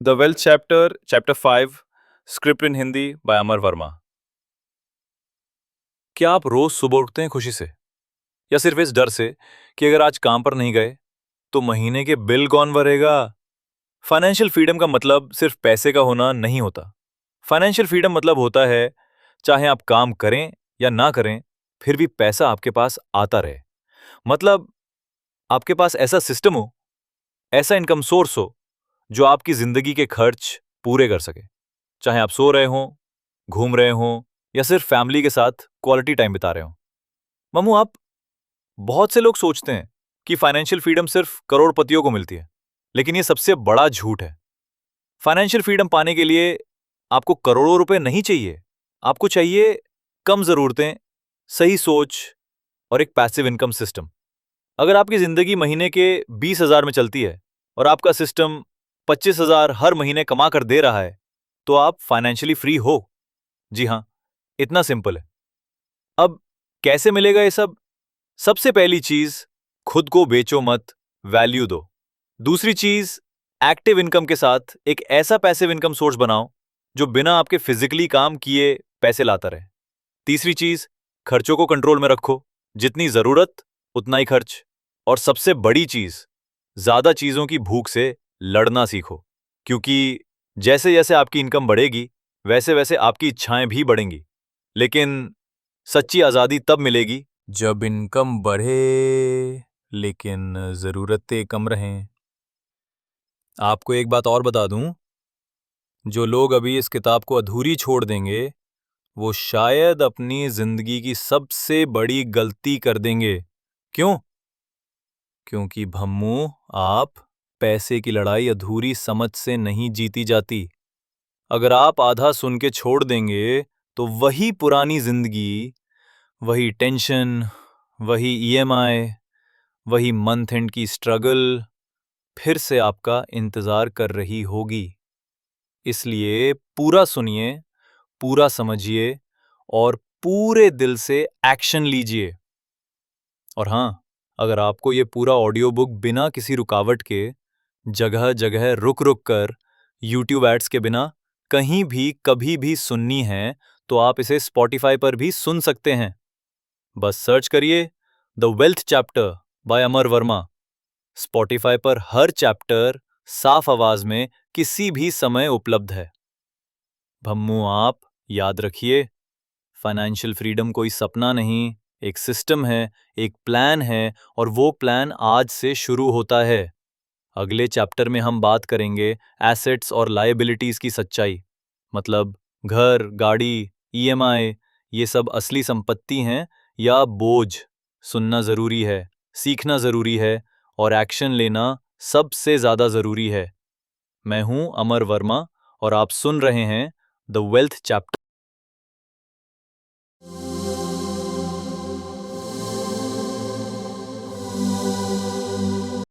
The wealth chapter chapter 5 script in Hindi by Amar Verma. क्या आप रोज सुबह उठते हैं खुशी से, या सिर्फ इस डर से कि अगर आज काम पर नहीं गए तो महीने के बिल कौन भरेगा? फाइनेंशियल फ्रीडम का मतलब सिर्फ पैसे का होना नहीं होता। फाइनेंशियल फ्रीडम मतलब होता है चाहे आप काम करें या ना करें, फिर भी पैसा आपके पास आता रहे। मतलब आपके पास ऐसा सिस्टम हो, ऐसा इनकम सोर्स हो जो आपकी जिंदगी के खर्च पूरे कर सके। चाहे आप सो रहे हों, घूम रहे हों, या सिर्फ फैमिली के साथ क्वालिटी टाइम बिता रहे हों। मम्मू, आप बहुत से लोग सोचते हैं कि फाइनेंशियल फ्रीडम सिर्फ करोड़पतियों को मिलती है, लेकिन यह सबसे बड़ा झूठ है। फाइनेंशियल फ्रीडम पाने के लिए आपको करोड़ों रुपए नहीं चाहिए। आपको चाहिए कम जरूरतें, सही सोच और एक पैसिव इनकम सिस्टम। अगर आपकी जिंदगी महीने के 20,000 में चलती है और आपका सिस्टम 25,000 हर महीने कमा कर दे रहा है, तो आप फाइनेंशियली फ्री हो। जी हां, इतना सिंपल है। अब कैसे मिलेगा ये सब? सबसे पहली चीज, खुद को बेचो मत, वैल्यू दो। दूसरी चीज, एक्टिव इनकम के साथ एक ऐसा पैसिव इनकम सोर्स बनाओ जो बिना आपके फिजिकली काम किए पैसे लाता रहे। तीसरी चीज, खर्चों को कंट्रोल में रखो, जितनी जरूरत उतना ही खर्च। और सबसे बड़ी चीज, ज्यादा चीजों की भूख से लड़ना सीखो, क्योंकि जैसे जैसे आपकी इनकम बढ़ेगी वैसे वैसे आपकी इच्छाएं भी बढ़ेंगी। लेकिन सच्ची आजादी तब मिलेगी जब इनकम बढ़े लेकिन जरूरतें कम रहें। आपको एक बात और बता दूं, जो लोग अभी इस किताब को अधूरी छोड़ देंगे वो शायद अपनी जिंदगी की सबसे बड़ी गलती कर देंगे। क्यों? क्योंकि भम्मू, आप पैसे की लड़ाई अधूरी समझ से नहीं जीती जाती। अगर आप आधा सुन के छोड़ देंगे तो वही पुरानी जिंदगी, वही टेंशन, वही ईएमआई, वही मंथ एंड की स्ट्रगल फिर से आपका इंतजार कर रही होगी। इसलिए पूरा सुनिए, पूरा समझिए और पूरे दिल से एक्शन लीजिए। और हां, अगर आपको ये पूरा ऑडियो बुक बिना किसी रुकावट के, जगह जगह रुक रुक कर, यूट्यूब एड्स के बिना कहीं भी कभी भी सुननी है, तो आप इसे स्पॉटिफाई पर भी सुन सकते हैं। बस सर्च करिए the wealth chapter by Amar Verma. Spotify पर हर चैप्टर साफ आवाज में किसी भी समय उपलब्ध है। भम्मू, आप याद रखिए, फाइनेंशियल फ्रीडम कोई सपना नहीं, एक सिस्टम है, एक प्लान है, और वो प्लान आज से शुरू होता है। अगले चैप्टर में हम बात करेंगे एसेट्स और लायबिलिटीज की सच्चाई। मतलब घर, गाड़ी, ईएमआई, ये सब असली संपत्ति हैं या बोझ? सुनना जरूरी है, सीखना जरूरी है, और एक्शन लेना सबसे ज्यादा जरूरी है। मैं हूं अमर वर्मा और आप सुन रहे हैं द वेल्थ चैप्टर।